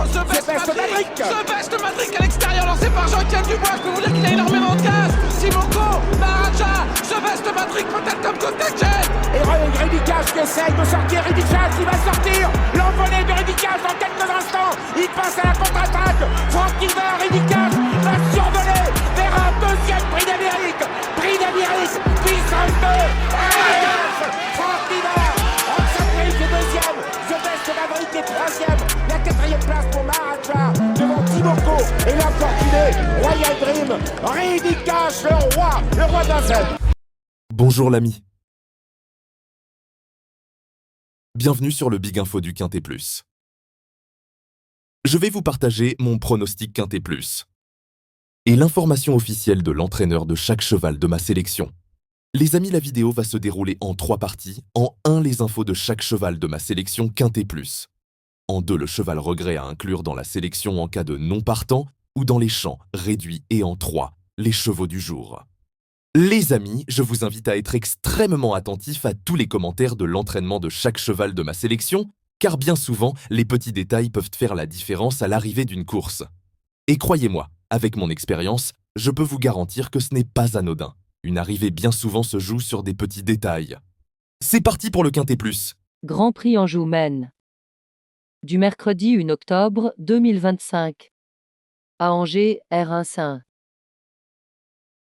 The Best Matrix à l'extérieur, lancé par Jean-Etienne Dubois. Je peux vous dire qu'il a énormément de gaz. Simoko, Maharaja, The Best Matrix peut-être comme contact. Et Ridicage qui essaye de sortir. Ridicage qui va sortir. L'envolée de Ridicage dans quelques instants. Il passe à la contre-attaque. Franck Niver, Ridicage va survoler vers un deuxième prix d'Amérique. Prix d'Amérique, puissance 2. Franck Niver, Roxanne est deuxième. The Best Maverick est troisième. La quatrième place pour Maharaja devant Timoko et l'infortuné Royal Dream. Ridicage, le roi de la scène. Bonjour l'ami. Bienvenue sur le Big Info du Quintet Plus. Je vais vous partager mon pronostic Quintet Plus et l'information officielle de l'entraîneur de chaque cheval de ma sélection. Les amis, la vidéo va se dérouler en 3 parties. En 1, les infos de chaque cheval de ma sélection Quintet Plus. En 2, le cheval regret à inclure dans la sélection en cas de non partant ou dans les champs réduits. Et en 3, les chevaux du jour. Les amis, je vous invite à être extrêmement attentifs à tous les commentaires de l'entraînement de chaque cheval de ma sélection, car bien souvent, les petits détails peuvent faire la différence à l'arrivée d'une course. Et croyez-moi, avec mon expérience, je peux vous garantir que ce n'est pas anodin. Une arrivée bien souvent se joue sur des petits détails. C'est parti pour le Quintet Plus. Grand Prix Anjou Maine. Du mercredi 1 octobre 2025. À Angers, R1-5.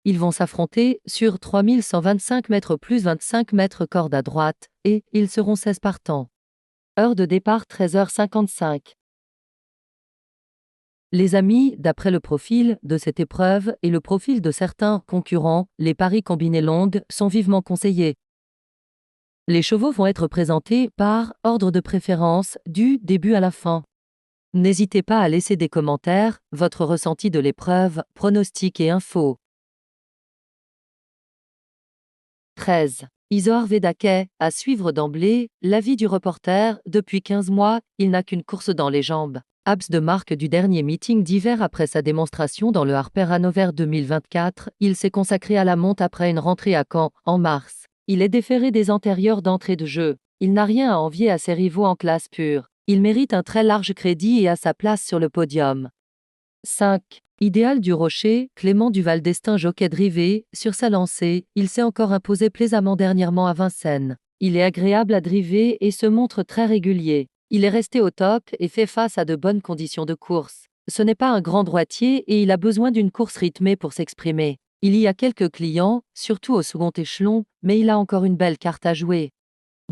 Ils vont s'affronter sur 3125 mètres plus 25 mètres corde à droite, et ils seront 16 partants. Heure de départ 13h55. Les amis, d'après le profil de cette épreuve et le profil de certains concurrents, les paris combinés longues sont vivement conseillés. Les chevaux vont être présentés par ordre de préférence du début à la fin. N'hésitez pas à laisser des commentaires, votre ressenti de l'épreuve, pronostics et infos. 13. Isoar Vedake, à suivre d'emblée, l'avis du reporter, depuis 15 mois, il n'a qu'une course dans les jambes. Abs de marque du dernier meeting d'hiver après sa démonstration dans le Harper Hanover 2024, il s'est consacré à la monte après une rentrée à Caen, en mars. Il est déféré des antérieures d'entrée de jeu. Il n'a rien à envier à ses rivaux en classe pure. Il mérite un très large crédit et a sa place sur le podium. 5. Idéal du Rocher, Clément Duval d'Estaing jockey drivé, sur sa lancée, il s'est encore imposé plaisamment dernièrement à Vincennes. Il est agréable à driver et se montre très régulier. Il est resté au top et fait face à de bonnes conditions de course. Ce n'est pas un grand droitier et il a besoin d'une course rythmée pour s'exprimer. Il y a quelques clients, surtout au second échelon, mais il a encore une belle carte à jouer.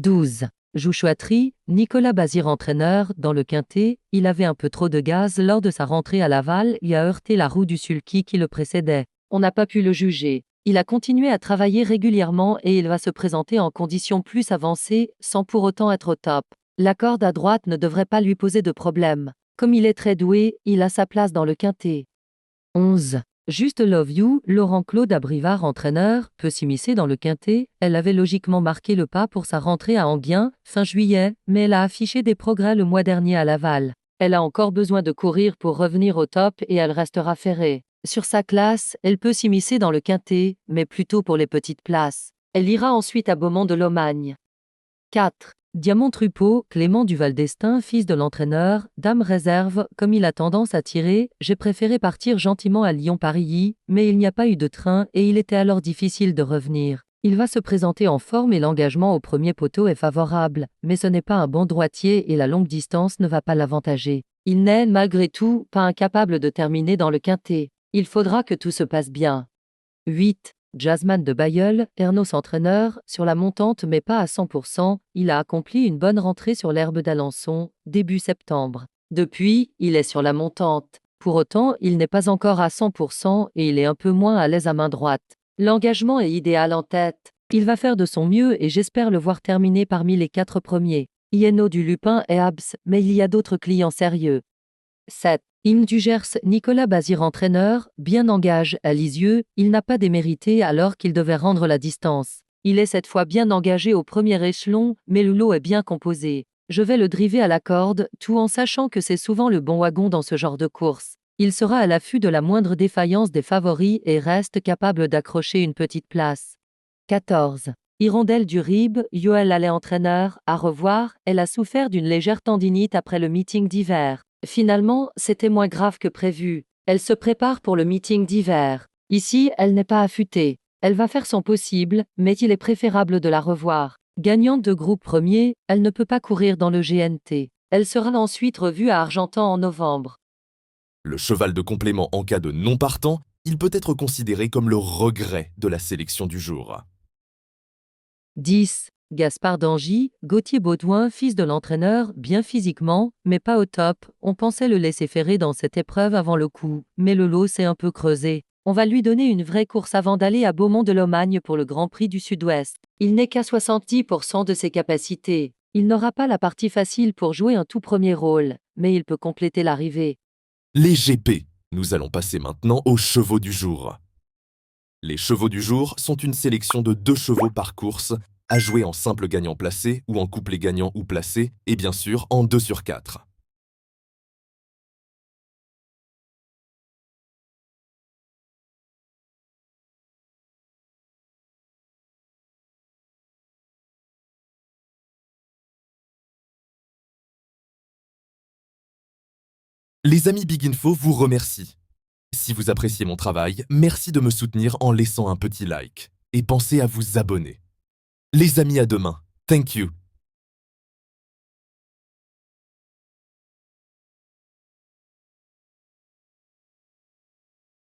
12. Jouchouatterie, Nicolas Bazir entraîneur, dans le quintet, il avait un peu trop de gaz lors de sa rentrée à Laval et a heurté la roue du sulky qui le précédait. On n'a pas pu le juger. Il a continué à travailler régulièrement et il va se présenter en conditions plus avancées, sans pour autant être au top. La corde à droite ne devrait pas lui poser de problème. Comme il est très doué, il a sa place dans le quintet. 11. Juste Love You, Laurent-Claude Abrivard entraîneur, peut s'immiscer dans le quintet. Elle avait logiquement marqué le pas pour sa rentrée à Enghien, fin juillet, mais elle a affiché des progrès le mois dernier à Laval. Elle a encore besoin de courir pour revenir au top et elle restera ferrée. Sur sa classe, elle peut s'immiscer dans le quintet, mais plutôt pour les petites places. Elle ira ensuite à Beaumont de Lomagne. 4. Diamant Truppeau, Clément Duval d'Estaing, fils de l'entraîneur, dame réserve, comme il a tendance à tirer, j'ai préféré partir gentiment à Lyon-Paris, mais il n'y a pas eu de train et il était alors difficile de revenir. Il va se présenter en forme et l'engagement au premier poteau est favorable, mais ce n'est pas un bon droitier et la longue distance ne va pas l'avantager. Il n'est, malgré tout, pas incapable de terminer dans le quintet. Il faudra que tout se passe bien. 8. Jazzman de Bayeul, Ernos entraîneur, sur la montante mais pas à 100%, il a accompli une bonne rentrée sur l'herbe d'Alençon, début septembre. Depuis, il est sur la montante. Pour autant, il n'est pas encore à 100% et il est un peu moins à l'aise à main droite. L'engagement est idéal en tête. Il va faire de son mieux et j'espère le voir terminer parmi les 4 premiers. Ieno du Lupin et Abs, mais il y a d'autres clients sérieux. 7. Hymne du Gers, Nicolas Bazir entraîneur, bien engage à Lisieux, il n'a pas démérité alors qu'il devait rendre la distance. Il est cette fois bien engagé au premier échelon, mais le lot est bien composé. Je vais le driver à la corde, tout en sachant que c'est souvent le bon wagon dans ce genre de course. Il sera à l'affût de la moindre défaillance des favoris et reste capable d'accrocher une petite place. 14. Hirondelle du Rib, Yoel Allais entraîneur, à revoir, elle a souffert d'une légère tendinite après le meeting d'hiver. Finalement, c'était moins grave que prévu. Elle se prépare pour le meeting d'hiver. Ici, elle n'est pas affûtée. Elle va faire son possible, mais il est préférable de la revoir. Gagnante de groupe premier, elle ne peut pas courir dans le GNT. Elle sera ensuite revue à Argentan en novembre. Le cheval de complément en cas de non partant, il peut être considéré comme le regret de la sélection du jour. 10. Gaspard d'Angy, Gauthier Baudouin, fils de l'entraîneur, bien physiquement, mais pas au top. On pensait le laisser ferrer dans cette épreuve avant le coup, mais le lot s'est un peu creusé. On va lui donner une vraie course avant d'aller à Beaumont-de-Lomagne pour le Grand Prix du Sud-Ouest. Il n'est qu'à 70% de ses capacités. Il n'aura pas la partie facile pour jouer un tout premier rôle, mais il peut compléter l'arrivée. Les GP. Nous allons passer maintenant aux chevaux du jour. Les chevaux du jour sont une sélection de 2 chevaux par course, à jouer en simple gagnant placé ou en couplet gagnant ou placé, et bien sûr en 2 sur 4. Les amis Big Info vous remercient. Si vous appréciez mon travail, merci de me soutenir en laissant un petit like. Et pensez à vous abonner. Les amis, à demain. Thank you.